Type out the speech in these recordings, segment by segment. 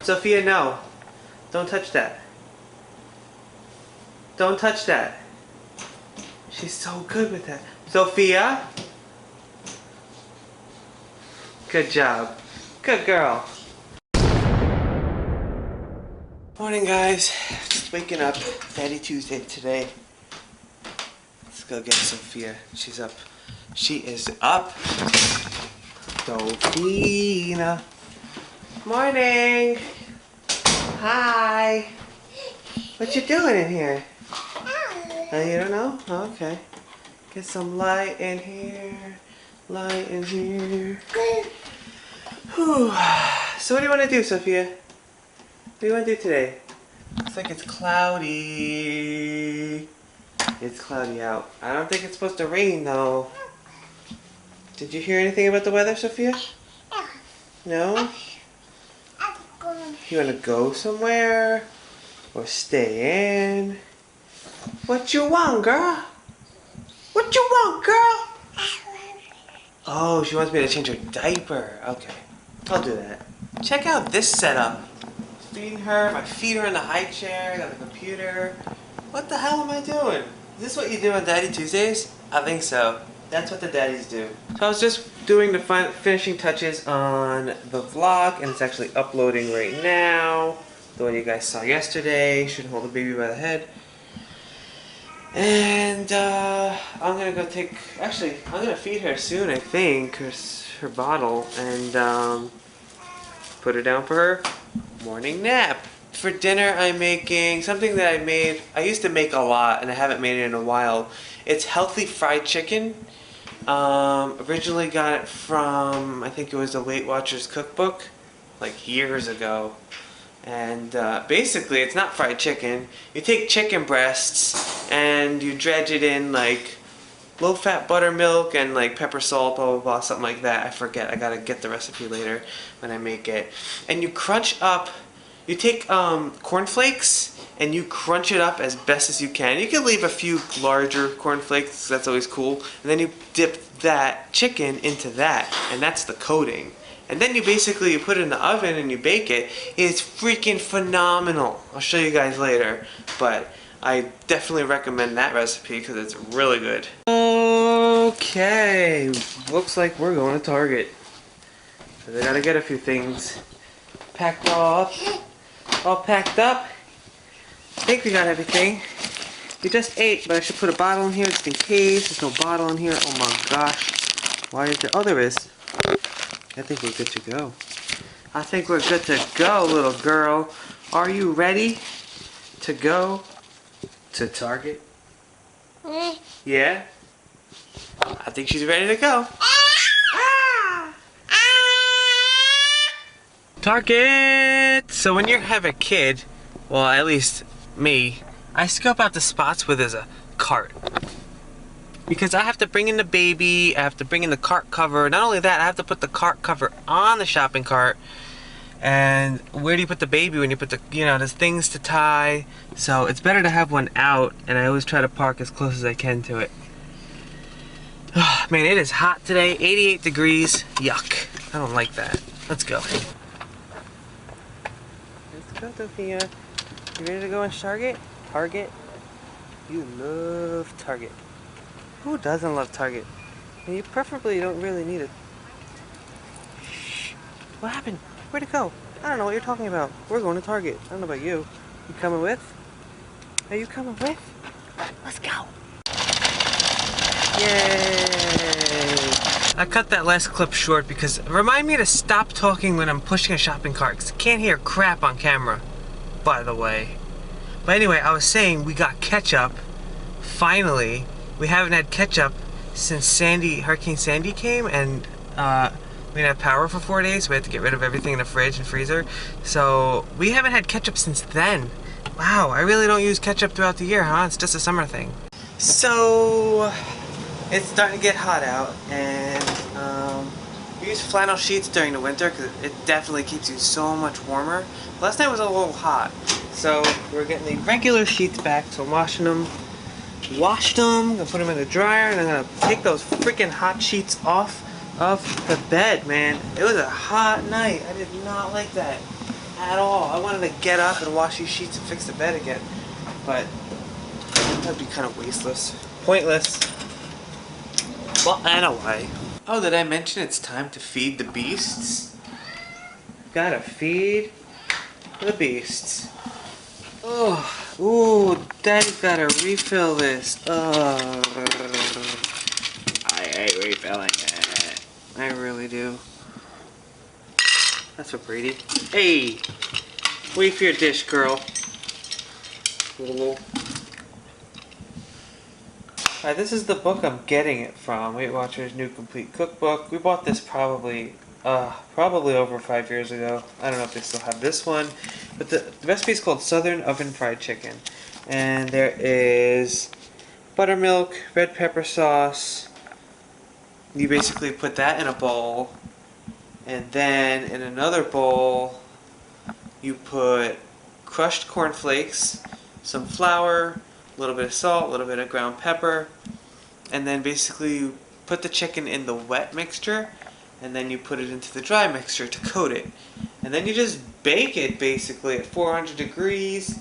Sophia, no. Don't touch that. Don't touch that. She's so good with that. Sophia? Good job. Good girl. Morning, guys. Just waking up. Daddy Tuesday today. Let's go get Sophia. She's up. She is up. Sophia. Morning. Hi. What you doing in here? Oh, you don't know? Oh, okay. Get some light in here. Light in here. Whew. So what do you want to do, Sophia? What do you want to do today? Looks like it's cloudy. It's cloudy out. I don't think it's supposed to rain, though. Did you hear anything about the weather, Sophia? No? You want to go somewhere? Or stay in? What you want, girl? What you want, girl? Oh, she wants me to change her diaper. Okay, I'll do that. Check out this setup. Feeding her, my feet are in the high chair, I got the computer. What the hell am I doing? Is this what you do on Daddy Tuesdays? I think so. That's what the daddies do. So I was just doing the finishing touches on the vlog, and it's actually uploading right now. The one you guys saw yesterday. Shouldn't hold the baby by the head. And I'm gonna go take, actually, I'm gonna feed her soon, I think, her bottle, and put her down for her morning nap. For dinner, I'm making something that I used to make a lot, and I haven't made it in a while. It's healthy fried chicken. Originally got it from, I think it was the Weight Watchers cookbook, like years ago. And basically, it's not fried chicken. You take chicken breasts and you dredge it in like low-fat buttermilk and like pepper, salt, blah, blah, blah, something like that. I forget. I gotta get the recipe later when I make it. And you crunch up, you take cornflakes and you crunch it up as best as you can. You can leave a few larger cornflakes, that's always cool. And then you dip that chicken into that, and that's the coating. And then you basically put it in the oven and you bake it. It's freaking phenomenal. I'll show you guys later, but I definitely recommend that recipe because it's really good. Okay, looks like we're going to Target. So I gotta get a few things packed all packed up. I think we got everything. We just ate, but I should put a bottle in here just in case. There's no bottle in here. Oh my gosh. Why is there? Oh, there is. I think we're good to go. I think we're good to go, little girl. Are you ready to go to Target? Yeah? I think she's ready to go. Target! So when you have a kid, well, at least me, I scope out the spots where there's a cart. Because I have to bring in the baby, I have to bring in the cart cover. Not only that, I have to put the cart cover on the shopping cart. And where do you put the baby when you put the, there's things to tie. So it's better to have one out, and I always try to park as close as I can to it. Oh, man, it is hot today, 88 degrees. Yuck. I don't like that. Let's go. Let's go, Sophia. You ready to go in Target? Target? You love Target. Who doesn't love Target? And you preferably don't really need it. Shh. What happened? Where'd it go? I don't know what you're talking about. We're going to Target. I don't know about you. You coming with? Are you coming with? Let's go. Yay! I cut that last clip short because remind me to stop talking when I'm pushing a shopping cart because I can't hear crap on camera, by the way. But anyway, I was saying we got ketchup. Finally. We haven't had ketchup since Hurricane Sandy came, and we didn't have power for 4 days. So we had to get rid of everything in the fridge and freezer. So we haven't had ketchup since then. Wow, I really don't use ketchup throughout the year, huh? It's just a summer thing. So it's starting to get hot out, and we use flannel sheets during the winter because it definitely keeps you so much warmer. Last night was a little hot, so we're getting the regular sheets back. So I'm washing them. Gonna put them in the dryer, and I'm gonna take those freaking hot sheets off of the bed, man. It was a hot night. I did not like that. at all. I wanted to get up and wash these sheets and fix the bed again, but that'd be kind of pointless. Well, anyway. Oh, did I mention it's time to feed the beasts? Gotta feed the beasts. Oh, ooh, Daddy's gotta refill this. Oh, I hate refilling it. I really do. That's what Brady. Hey, wait for your dish, girl. Alright, this is the book I'm getting it from. Weight Watchers New Complete Cookbook. We bought this probably over 5 years ago. I don't know if they still have this one. But the recipe is called Southern Oven Fried Chicken. And there is buttermilk, red pepper sauce. You basically put that in a bowl. And then in another bowl, you put crushed cornflakes, some flour, a little bit of salt, a little bit of ground pepper, and then basically you put the chicken in the wet mixture, and then you put it into the dry mixture to coat it. And then you just bake it basically at 400 degrees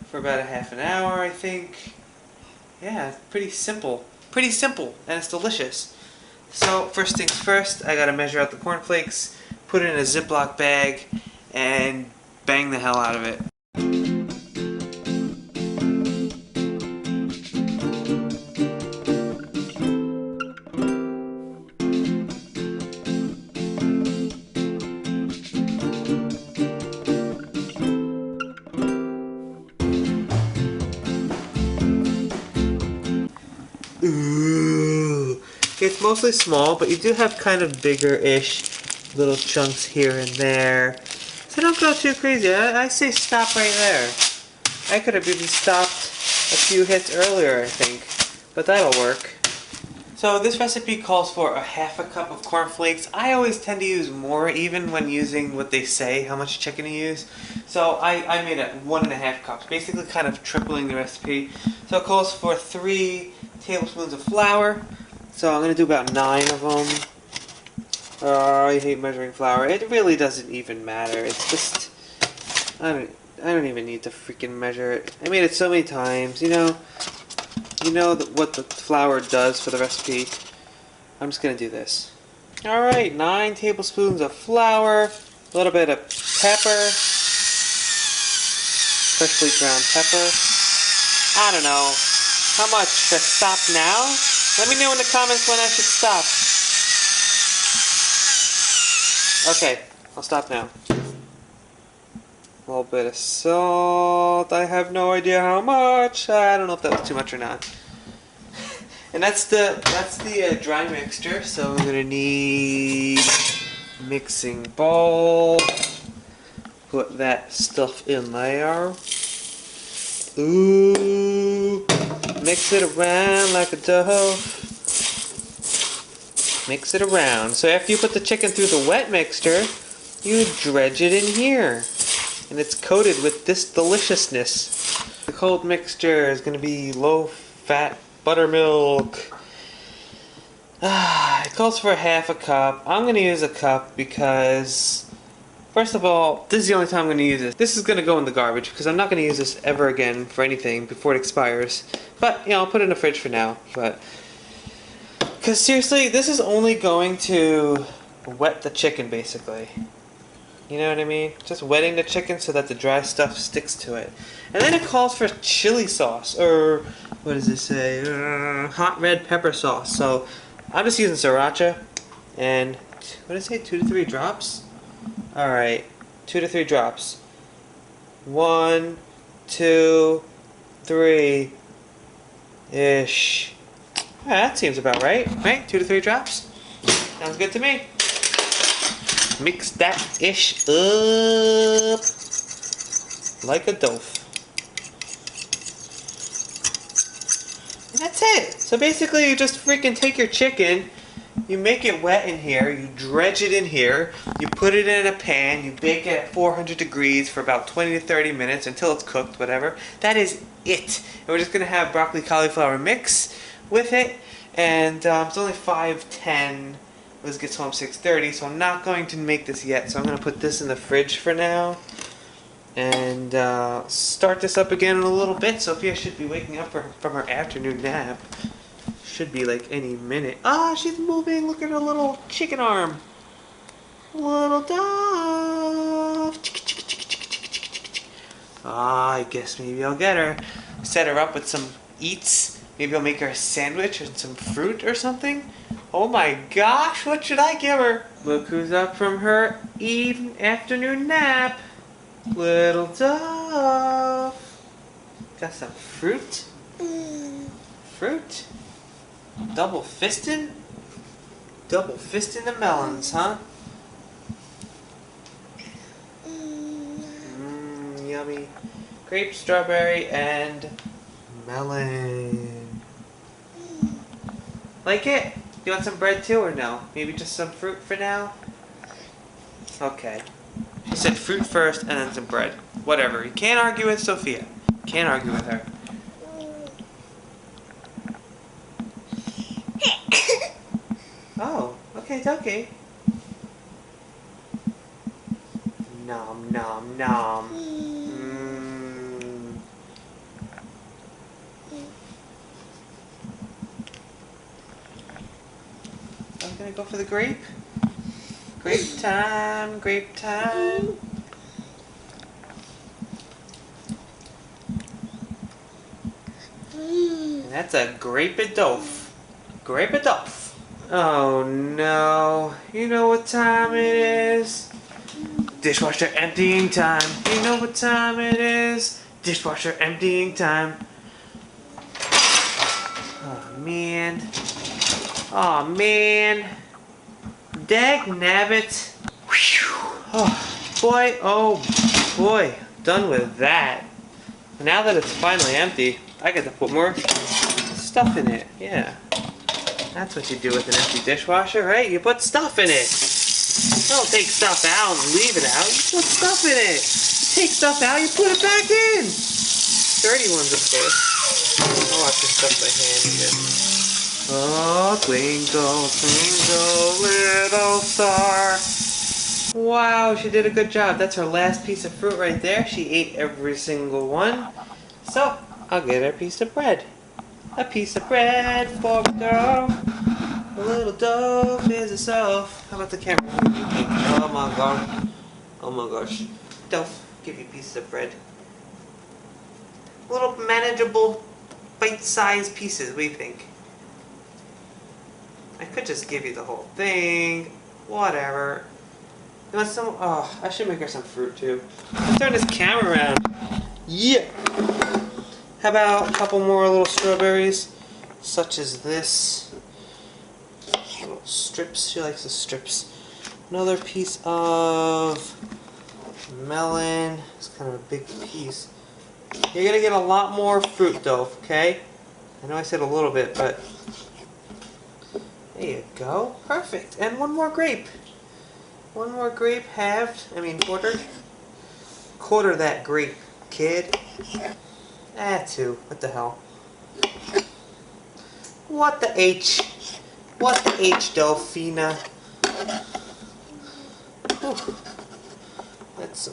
for about a half an hour, I think. Yeah, it's pretty simple. Pretty simple, and it's delicious. So, first things first, I gotta measure out the cornflakes, put it in a Ziploc bag, and bang the hell out of it. Ooh. It's mostly small, but you do have kind of bigger-ish little chunks here and there. So don't go too crazy. I say stop right there. I could have even stopped a few hits earlier, I think. But that'll work. So this recipe calls for a half a cup of cornflakes. I always tend to use more, even when using what they say, how much chicken to use. So I made it 1.5 cups, basically kind of tripling the recipe. So it calls for 3 tablespoons of flour. So I'm going to do about 9 of them. Oh, I hate measuring flour. It really doesn't even matter. It's just, I don't even need to freaking measure it. I made it so many times, you know what the flour does for the recipe. I'm just going to do this. Alright, 9 tablespoons of flour, a little bit of pepper, freshly ground pepper. I don't know. How much? Should I stop now? Let me know in the comments when I should stop. Okay, I'll stop now. A little bit of salt. I have no idea how much. I don't know if that was too much or not. And that's the dry mixture. So I'm gonna need mixing bowl. Put that stuff in there. Ooh, mix it around like a dove. Mix it around. So after you put the chicken through the wet mixture, you dredge it in here. And it's coated with this deliciousness. The cold mixture is going to be low-fat buttermilk. It calls for a half a cup. I'm going to use a cup because, first of all, this is the only time I'm going to use this. This is going to go in the garbage because I'm not going to use this ever again for anything before it expires. But, you know, I'll put it in the fridge for now. But because seriously, this is only going to wet the chicken, basically. You know what I mean? Just wetting the chicken so that the dry stuff sticks to it. And then it calls for chili sauce, or what does it say? Hot red pepper sauce. So I'm just using sriracha, and what did it say? 2 to 3 drops? Alright, 2 to 3 drops. 1, 2, 3 ish. Yeah, that seems about right, right? 2 to 3 drops? Sounds good to me. Mix that ish up like a dove. And that's it. So basically you just freaking take your chicken, you make it wet in here, you dredge it in here, you put it in a pan, you bake it at 400 degrees for about 20 to 30 minutes until it's cooked, whatever. That is it. And we're just going to have broccoli cauliflower mix with it. And it's only 5:10. Liz gets home 6:30, so I'm not going to make this yet. So I'm going to put this in the fridge for now. and start this up again in a little bit. Sophia should be waking up from her afternoon nap. Should be like any minute. Ah, she's moving. Look at her little chicken arm. Little dove. Ah, I guess maybe I'll get her. Set her up with some eats. Maybe I'll make her a sandwich and some fruit or something. Oh my gosh, what should I give her? Look who's up from her afternoon nap. Little dove. Got some fruit? Fruit? Double fisting? Double fisting the melons, huh? Yummy. Grape, strawberry, and melon. Like it? You want some bread too or no? Maybe just some fruit for now? Okay. She said fruit first and then some bread. Whatever. You can't argue with Sophia. Can't argue with her. Oh, okay, okay. Nom nom nom. I'm gonna go for the grape. Grape time, grape time. And that's a grape-a-dope. Grape-a-dope. Oh no. You know what time it is? Dishwasher emptying time. You know what time it is? Dishwasher emptying time. Oh man. Oh man. Dagnabbit. Oh boy. Done with that. Now that it's finally empty, I get to put more stuff in it. Yeah. That's what you do with an empty dishwasher, right? You put stuff in it. Don't take stuff out and leave it out. You put stuff in it. You take stuff out, you put it back in. Dirty ones, of course. I'll wash this stuff by hand again. Oh, twinkle, twinkle, little star. Wow, she did a good job. That's her last piece of fruit right there. She ate every single one. So, I'll get her a piece of bread. A piece of bread for a girl. A little dove is herself. How about the camera? Oh my god. Oh my gosh. Dove, give you pieces of bread. Little manageable, bite-sized pieces. What do you think? I could just give you the whole thing. Whatever. You want some? Oh, I should make her some fruit too. Let's turn this camera around. Yeah. How about a couple more little strawberries, such as this. Little strips. She likes the strips. Another piece of melon. It's kind of a big piece. You're gonna get a lot more fruit though, okay? I know I said a little bit, but there you go. Perfect. And one more grape. One more grape halved. I mean quartered. Quarter that grape, kid. Two. What the hell? What the H? What the H, Delphina? Whew. That's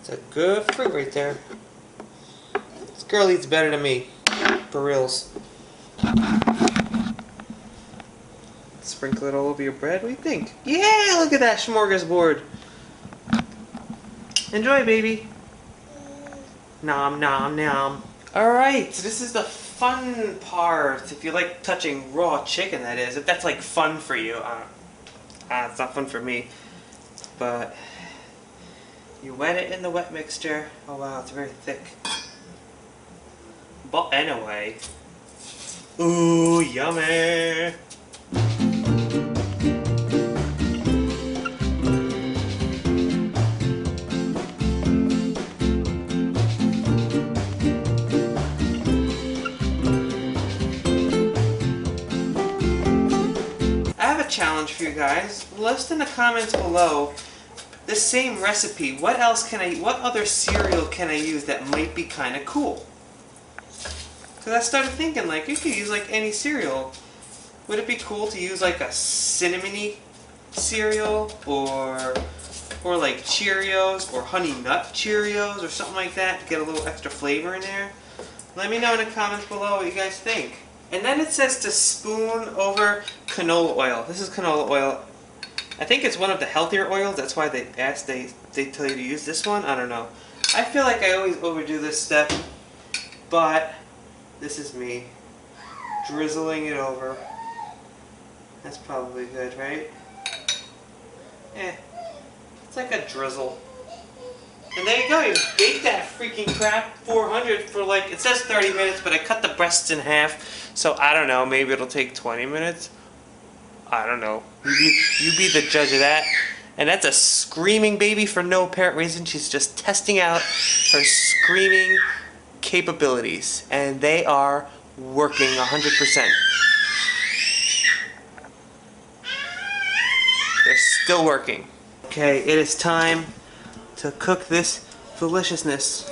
a good fruit right there. This girl eats better than me. For reals. Sprinkle it all over your bread. What do you think? Yeah, look at that smorgasbord. Enjoy, baby. Nom nom nom. Alright, so this is the fun part. If you like touching raw chicken, that is. If that's like fun for you. It's not fun for me. But you wet it in the wet mixture. Oh wow, it's very thick. But anyway. Ooh, yummy. Challenge for you guys. List in the comments below this same recipe. What other cereal can I use that might be kind of cool? Because I started thinking, like, you could use like any cereal. Would it be cool to use like a cinnamony cereal or or like Cheerios or Honey Nut Cheerios or something like that to get a little extra flavor in there. Let me know in the comments below what you guys think. And then it says to spoon over canola oil. This is canola oil. I think it's one of the healthier oils. That's why they tell you to use this one. I don't know. I feel like I always overdo this step, but this is me drizzling it over. That's probably good, right? It's like a drizzle. And there you go, you bake that freaking crap 400 for like, it says 30 minutes, but I cut the breasts in half, so I don't know, maybe it'll take 20 minutes. I don't know. You be the judge of that. And that's a screaming baby for no apparent reason. She's just testing out her screaming capabilities, and they are working 100%. They're still working. Okay, it is time to cook this deliciousness.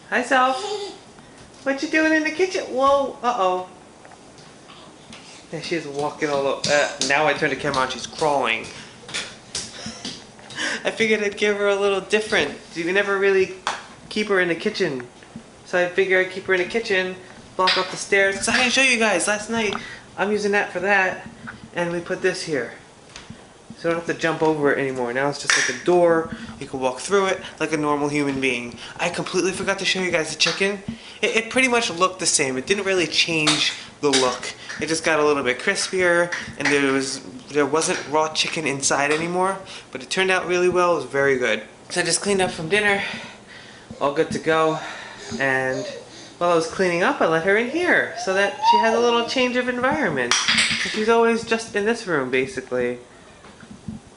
Hi, Self. What you doing in the kitchen? Whoa, uh-oh. Yeah, she's walking all over. Now I turn the camera on, she's crawling. I figured I'd give her a little different. You never really keep her in the kitchen. So I figured I'd keep her in the kitchen, block off the stairs. Because I didn't show you guys last night. I'm using that for that. And we put this here. So I don't have to jump over it anymore. Now it's just like a door. You can walk through it like a normal human being. I completely forgot to show you guys the chicken. It pretty much looked the same. It didn't really change the look. It just got a little bit crispier, and there wasn't raw chicken inside anymore. But it turned out really well. It was very good. So I just cleaned up from dinner. All good to go. And while I was cleaning up, I let her in here so that she has a little change of environment. She's always just in this room, basically.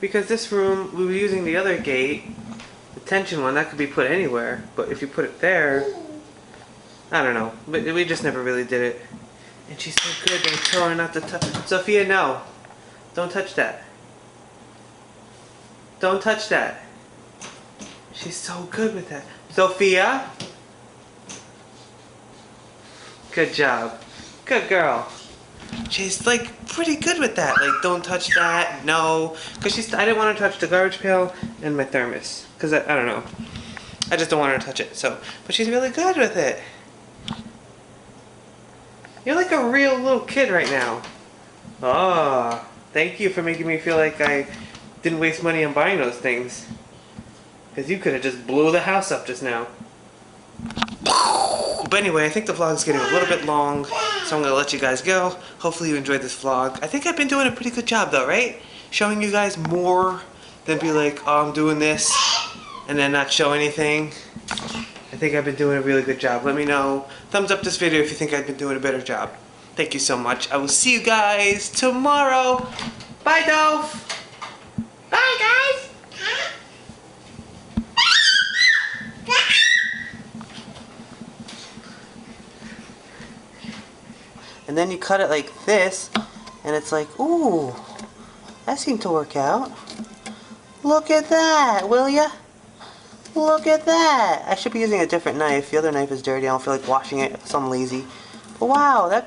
Because this room, we were using the other gate, the tension one, that could be put anywhere. But if you put it there, I don't know. But we just never really did it. And she's so good, they tell her not to touch. Sophia, no. Don't touch that. Don't touch that. She's so good with that. Sophia? Good job. Good girl. She's like pretty good with that. Like, don't touch that. No. Because I didn't want her to touch the garbage pail and my thermos. Because I don't know. I just don't want her to touch it. So, but she's really good with it. You're like a real little kid right now. Oh, thank you for making me feel like I didn't waste money on buying those things. Because you could have just blew the house up just now. But anyway, I think the vlog is getting a little bit long, so I'm going to let you guys go. Hopefully you enjoyed this vlog. I think I've been doing a pretty good job though, right? Showing you guys more than be like, oh, I'm doing this, and then not show anything. I think I've been doing a really good job. Let me know. Thumbs up this video if you think I've been doing a better job. Thank you so much. I will see you guys tomorrow. Bye, Dolph. Bye, guys. And then you cut it like this, and it's like, ooh, that seemed to work out. Look at that, will ya? Look at that. I should be using a different knife. The other knife is dirty. I don't feel like washing it, so I'm lazy. But wow, that